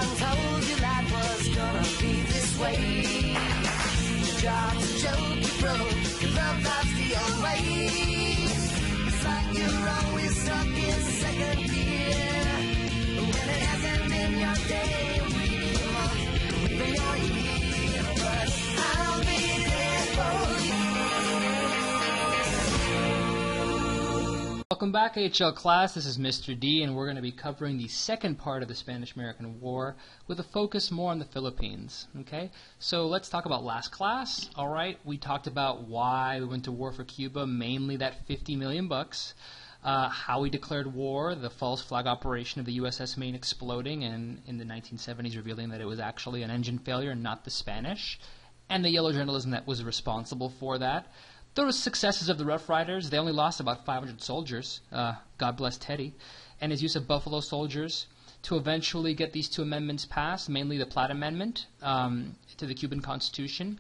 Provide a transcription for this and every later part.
Everyone told you life was gonna be this way. Your job's a joke, you broke, your love life's the old way. It's like you're always stuck in second gear. When it hasn't been your day, week, your month, or even your year. But I'll be there for you. Welcome back, HL class. This is Mr. D, and we're going to be covering the second part of the Spanish-American War with a focus more on the Philippines. Okay, so let's talk about last class. All right, we talked about why we went to war for Cuba, mainly that $50 million bucks. How we declared war, the false flag operation of the USS Maine exploding, and in the 1970s revealing that it was actually an engine failure and not the Spanish, and the yellow journalism that was responsible for that. There was successes of the Rough Riders. They only lost about 500 soldiers, God bless Teddy, and his use of Buffalo Soldiers to eventually get these two amendments passed, mainly the Platt Amendment to the Cuban Constitution,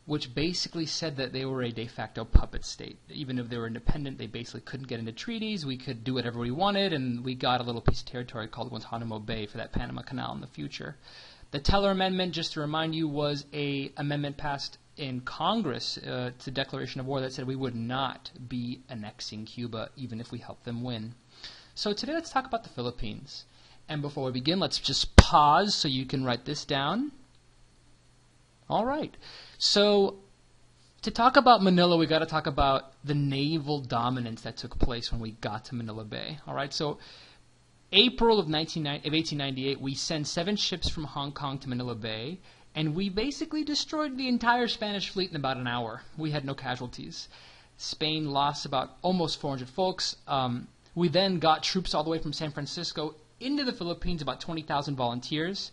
which basically said that they were a de facto puppet state. Even if they were independent, they basically couldn't get into treaties. We could do whatever we wanted, and we got a little piece of territory called Guantanamo Bay for that Panama Canal in the future. The Teller Amendment, just to remind you, was an amendment passed in Congress to declaration of war that said we would not be annexing Cuba even if we helped them win. So today let's talk about the Philippines. And before we begin, let's just pause so you can write this down. All right. So to talk about Manila, we got to talk about the naval dominance that took place when we got to Manila Bay. All right. So April of 1898, we sent 7 ships from Hong Kong to Manila Bay, and we basically destroyed the entire Spanish fleet in about an hour. We had no casualties. Spain lost about almost 400 folks. We then got troops all the way from San Francisco into the Philippines, about 20,000 volunteers.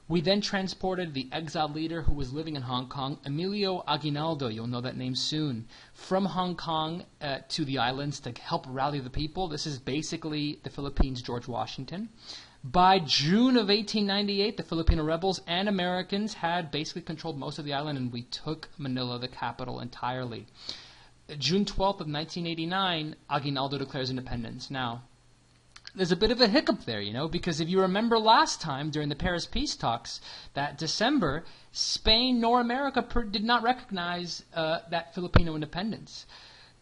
We then transported the exiled leader who was living in Hong Kong, Emilio Aguinaldo, you'll know that name soon, from Hong Kong to the islands to help rally the people. This is basically the Philippines' George Washington. By June of 1898, the Filipino rebels and Americans had basically controlled most of the island, and we took Manila, the capital, entirely. June 12th of 1989, Aguinaldo declares independence. Now, there's a bit of a hiccup there, you know, because if you remember last time during the Paris peace talks, that December, Spain nor America did not recognize that Filipino independence.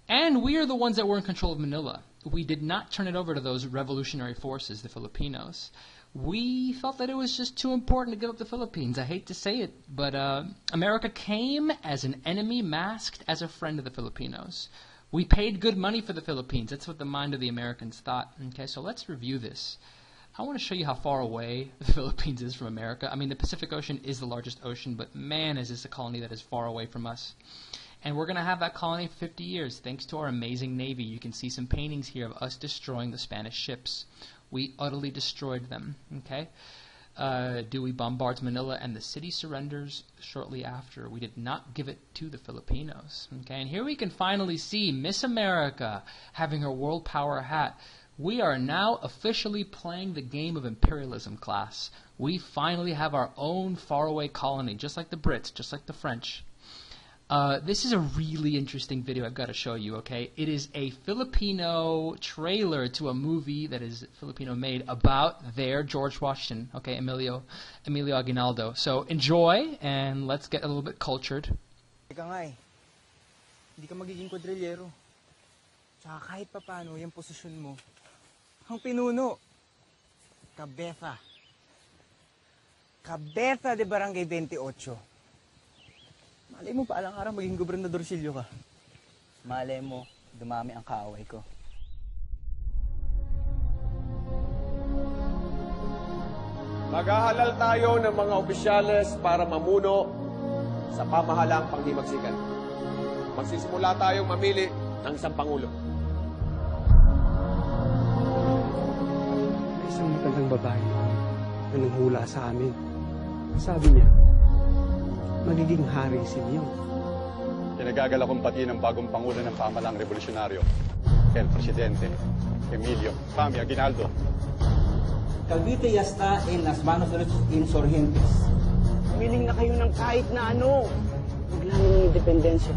And we are the ones that were in control of Manila. We did not turn it over to those revolutionary forces, the Filipinos. We felt that it was just too important to give up the Philippines. I hate to say it, but America came as an enemy masked as a friend of the Filipinos. We paid good money for the Philippines. That's what the mind of the Americans thought. Okay, so let's review this. I want to show you how far away the Philippines is from America. I mean, the Pacific Ocean is the largest ocean, but man, is this a colony that is far away from us. And we're going to have that colony for 50 years, thanks to our amazing Navy. You can see some paintings here of us destroying the Spanish ships. We utterly destroyed them, okay? Dewey bombards Manila, and the city surrenders shortly after. We did not give it to the Filipinos, okay? And here we can finally see Miss America having her world power hat. We are now officially playing the game of imperialism, class. We finally have our own faraway colony, just like the Brits, just like the French. This is a really interesting video I've got to show you, okay? It is a Filipino trailer to a movie that is Filipino-made about their George Washington, okay, Emilio Aguinaldo. So enjoy, and let's get a little bit cultured. Ika nga eh, hindi ka magiging kwadrilyero. Tsaka kahit pa paano, yung posisyon mo, ang pinuno, Cabeza. Cabeza de Barangay 28. Malay mo pa alang araw maging gobernadorsilyo ka. Malay mo, dumami ang kaaway ko. Maghahalal tayo ng mga opisyales para mamuno sa pamahalang panghimagsikan. Magsisimula tayong mamili ng isang pangulo. May isang matandang babae na nanghula sa amin. Sabi niya, magiging hari si Mio. Pinagagal akong pati ng bagong pangulo ng pamahalang revolusyonaryo, el Presidente Emilio Pami Aguinaldo. Cavite ya está en las manos de los insurgentes. Humiling na kayo ng kahit na ano. Huwag lang ng independensya.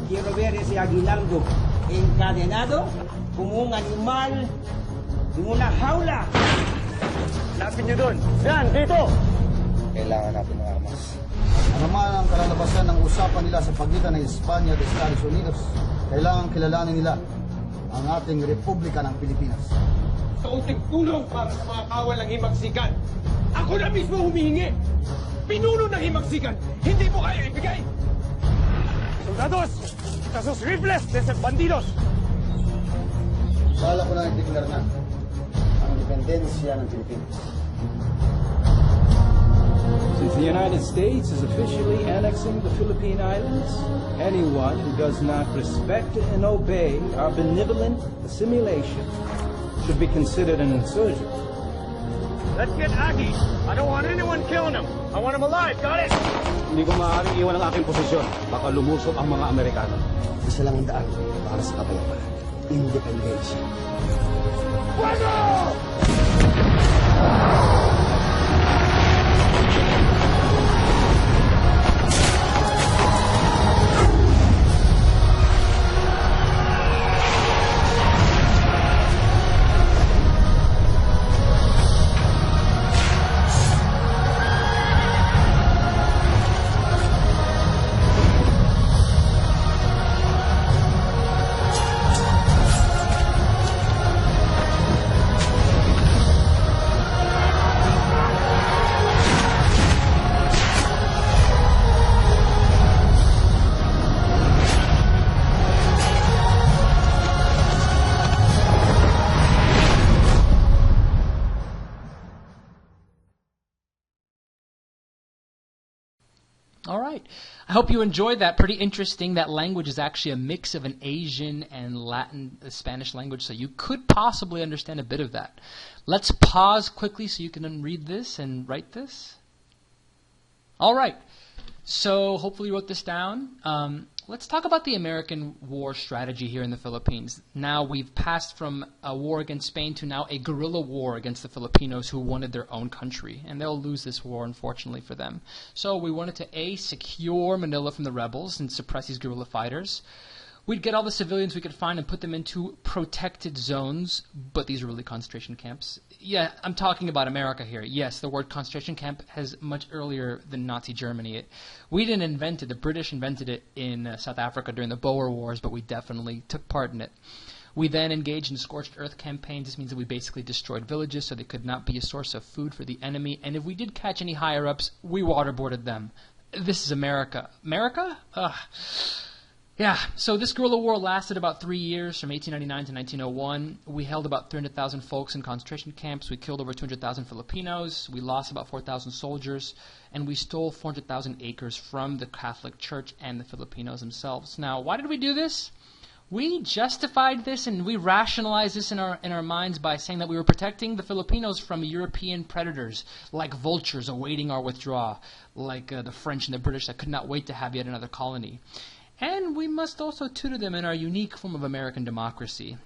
Quiero ver ese Aguinaldo encadenado como un animal en una jaula. Lapit niyo doon. Yan, dito! Kailangan natin ng armas. Ano man ang kalalabasan ng usapan nila sa pagitan ng Espanya at Estados Unidos, kailangan kilalanin nila ang ating Republika ng Pilipinas. Kaunting tulong para sa mga kawal ng himagsikan. Ako na mismo humihingi. Pinuno ng himagsikan. Hindi mo kaya ibigay. Soldados! Casos rifles desde bandidos! Bala ko na i-declare na ang dependensya ng Pilipinas. Since the United States is officially annexing the Philippine Islands, anyone who does not respect and obey our benevolent assimilation should be considered an insurgent. Let's get Aggie! I don't want anyone killing him! I want him alive, got it? Hindi ko maaaring iwan ang aking posisyon. Baka lumusob ang mga Amerikano. Isa lang ang daan para sa kapayapaan. Independensya. Fuego! All right. I hope you enjoyed that. Pretty interesting. That language is actually a mix of an Asian and Latin Spanish language, so you could possibly understand a bit of that. Let's pause quickly so you can read this and write this. All right. So hopefully you wrote this down. Let's talk about the American war strategy here in the Philippines. Now we've passed from a war against Spain to now a guerrilla war against the Filipinos who wanted their own country. And they'll lose this war, unfortunately, for them. So we wanted to, A, secure Manila from the rebels and suppress these guerrilla fighters. We'd get all the civilians we could find and put them into protected zones, but these are really concentration camps. Yeah, I'm talking about America here. Yes, the word concentration camp has much earlier than Nazi Germany. We didn't invent it. The British invented it in South Africa during the Boer Wars, but we definitely took part in it. We then engaged in scorched earth campaigns. This means that we basically destroyed villages so they could not be a source of food for the enemy. And if we did catch any higher-ups, we waterboarded them. This is America. America? Ugh. Yeah, so this guerrilla war lasted about 3 years, from 1899 to 1901. We held about 300,000 folks in concentration camps. We killed over 200,000 Filipinos. We lost about 4,000 soldiers. And we stole 400,000 acres from the Catholic Church and the Filipinos themselves. Now, why did we do this? We justified this and we rationalized this in our minds by saying that we were protecting the Filipinos from European predators, like vultures awaiting our withdrawal, like the French and the British that could not wait to have yet another colony. And we must also tutor them in our unique form of American democracy.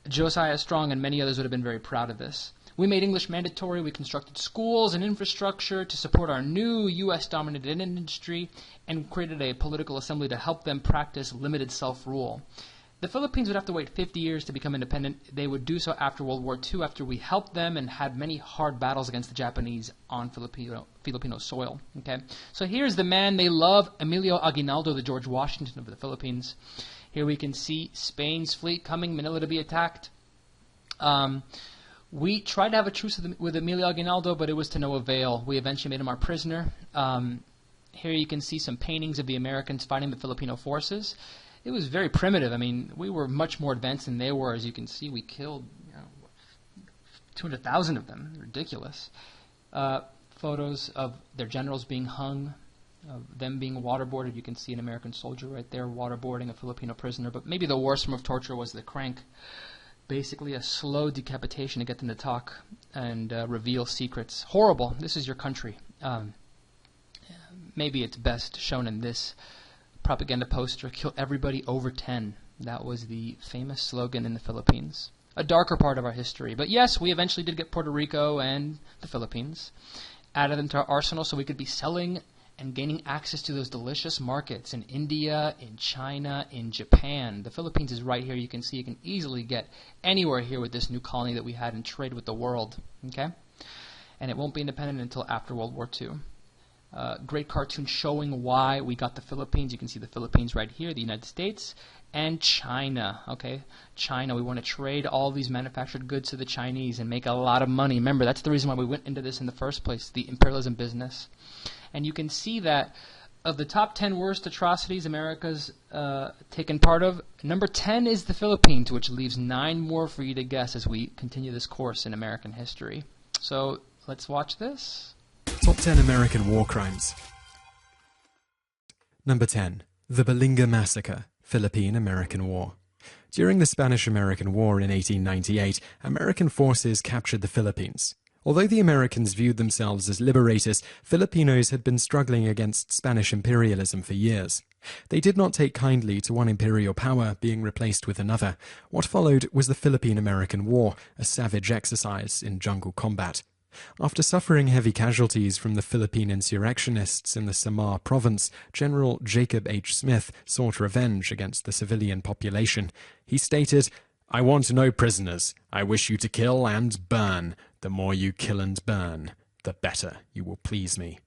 Josiah Strong and many others would have been very proud of this. We made English mandatory. We constructed schools and infrastructure to support our new U.S.-dominated industry and created a political assembly to help them practice limited self-rule. The Philippines would have to wait 50 years to become independent. They would do so after World War II, after we helped them and had many hard battles against the Japanese on Filipino soil. Okay, so here's the man they love, Emilio Aguinaldo, the George Washington of the Philippines. Here we can see Spain's fleet coming, Manila to be attacked. We tried to have a truce with Emilio Aguinaldo, but it was to no avail. We eventually made him our prisoner. Here you can see some paintings of the Americans fighting the Filipino forces. It was very primitive. I mean, we were much more advanced than they were. As you can see, we killed 200,000 of them. Ridiculous. Photos of their generals being hung, of them being waterboarded. You can see an American soldier right there waterboarding a Filipino prisoner. But maybe the worst form of torture was the crank. Basically a slow decapitation to get them to talk and reveal secrets. Horrible. This is your country. Maybe it's best shown in this propaganda poster, kill everybody over 10. That was the famous slogan in the Philippines. A darker part of our history. But yes, we eventually did get Puerto Rico and the Philippines. Added them to our arsenal so we could be selling and gaining access to those delicious markets in India, in China, in Japan. The Philippines is right here. You can see you can easily get anywhere here with this new colony that we had and trade with the world. Okay? And it won't be independent until after World War II. Great cartoon showing why we got the Philippines. You can see the Philippines right here, the United States, and China. Okay, China. We want to trade all these manufactured goods to the Chinese and make a lot of money. Remember, that's the reason why we went into this in the first place, the imperialism business. And you can see that of the top 10 worst atrocities America's taken part of, number 10 is the Philippines, which leaves 9 more for you to guess as we continue this course in American history. So let's watch this. Top 10 American war crimes. Number 10. The Balinga Massacre, Philippine-American War. During the Spanish-American War in 1898, American forces captured the Philippines. Although the Americans viewed themselves as liberators, Filipinos had been struggling against Spanish imperialism for years. They did not take kindly to one imperial power being replaced with another. What followed was the Philippine-American War, a savage exercise in jungle combat. After suffering heavy casualties from the Philippine insurrectionists in the Samar province, General Jacob H. Smith sought revenge against the civilian population. He stated, "I want no prisoners. I wish you to kill and burn. The more you kill and burn, the better you will please me."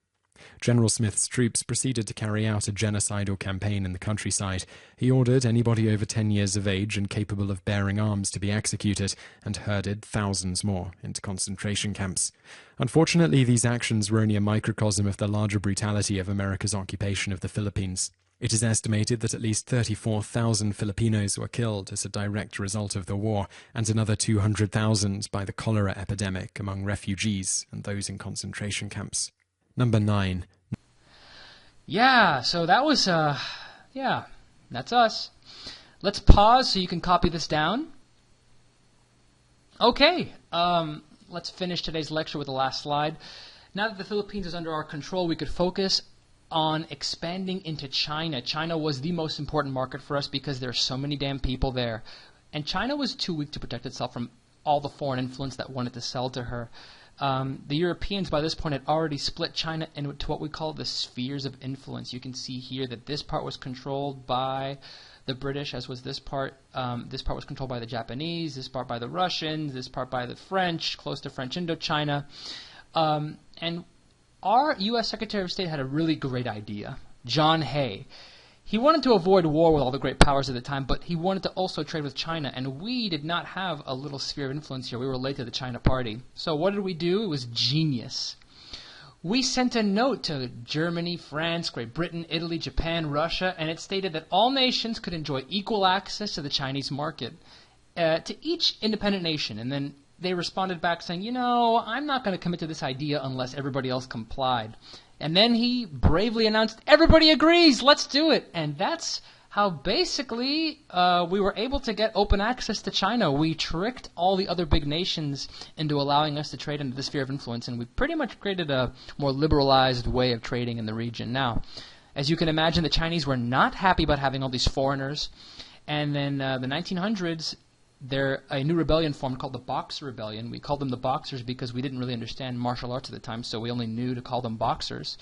General Smith's troops proceeded to carry out a genocidal campaign in the countryside. He ordered anybody over 10 years of age and capable of bearing arms to be executed, and herded thousands more into concentration camps. Unfortunately, these actions were only a microcosm of the larger brutality of America's occupation of the Philippines. It is estimated that at least 34,000 Filipinos were killed as a direct result of the war, and another 200,000 by the cholera epidemic among refugees and those in concentration camps. Number 9. Yeah, so that was, yeah, that's us. Let's pause so you can copy this down. Okay, let's finish today's lecture with the last slide. Now that the Philippines is under our control, we could focus on expanding into China. China was the most important market for us because there are so many damn people there. And China was too weak to protect itself from all the foreign influence that wanted to sell to her. The Europeans by this point had already split China into what we call the spheres of influence. You can see here that this part was controlled by the British, as was this part. This part was controlled by the Japanese, this part by the Russians, this part by the French, close to French Indochina. And our U.S. Secretary of State had a really great idea, John Hay. He wanted to avoid war with all the great powers at the time, but he wanted to also trade with China, and we did not have a little sphere of influence here. We were late to the China party. So what did we do? It was genius. We sent a note to Germany, France, Great Britain, Italy, Japan, Russia, and it stated that all nations could enjoy equal access to the Chinese market, to each independent nation. And then they responded back saying, you know, I'm not going to commit to this idea unless everybody else complied. And then he bravely announced, everybody agrees, let's do it. And that's how basically we were able to get open access to China. We tricked all the other big nations into allowing us to trade into the sphere of influence, and we pretty much created a more liberalized way of trading in the region. Now, as you can imagine, the Chinese were not happy about having all these foreigners. And then the 1900s, a new rebellion formed called the Boxer Rebellion. We called them the Boxers because we didn't really understand martial arts at the time, so we only knew to call them Boxers.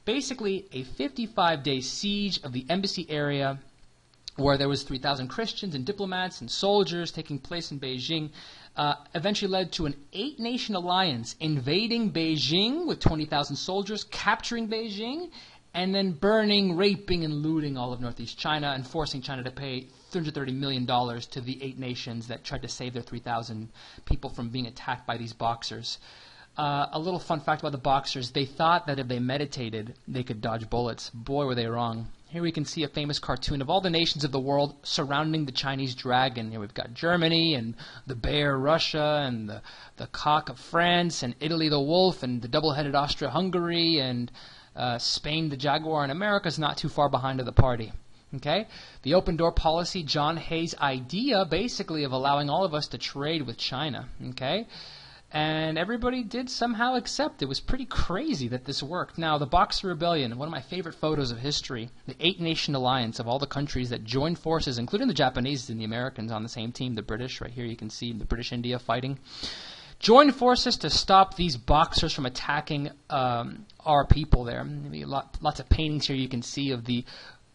Basically, a 55-day siege of the embassy area where there was 3,000 Christians and diplomats and soldiers taking place in Beijing eventually led to an 8-nation alliance invading Beijing with 20,000 soldiers, capturing Beijing, and then burning, raping, and looting all of Northeast China and forcing China to pay $330 million to the 8 nations that tried to save their 3,000 people from being attacked by these Boxers. A little fun fact about the Boxers, they thought that if they meditated, they could dodge bullets. Boy, were they wrong. Here we can see a famous cartoon of all the nations of the world surrounding the Chinese dragon. Here we've got Germany and the bear Russia and the cock of France and Italy the wolf and the double-headed Austria-Hungary and Spain the jaguar, and America's not too far behind of the party. Okay? The open door policy, John Hay's idea basically of allowing all of us to trade with China. Okay? And everybody did somehow accept. It was pretty crazy that this worked. Now, the Boxer Rebellion, one of my favorite photos of history, the 8-nation alliance of all the countries that joined forces, including the Japanese and the Americans on the same team, the British, right here you can see the British India fighting. joined forces to stop these Boxers from attacking our people there. Maybe lots of paintings here you can see of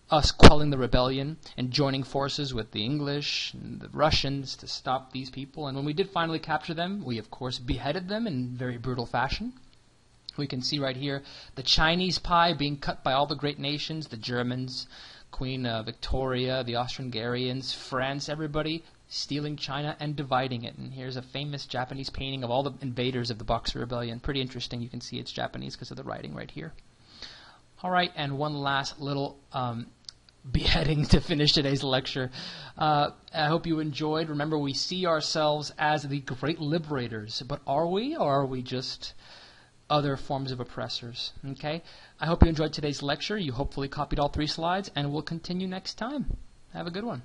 us quelling the rebellion and joining forces with the English and the Russians to stop these people. And when we did finally capture them, we of course beheaded them in very brutal fashion. We can see right here the Chinese pie being cut by all the great nations, the Germans, Queen Victoria, the Austro-Hungarians, France, everybody stealing China and dividing it. And here's a famous Japanese painting of all the invaders of the Boxer Rebellion. Pretty interesting. You can see it's Japanese because of the writing right here. All right, and one last little beheading to finish today's lecture. I hope you enjoyed. Remember, we see ourselves as the great liberators, but are we, or are we just other forms of oppressors? Okay? I hope you enjoyed today's lecture. You hopefully copied all 3 slides, and we'll continue next time. Have a good one.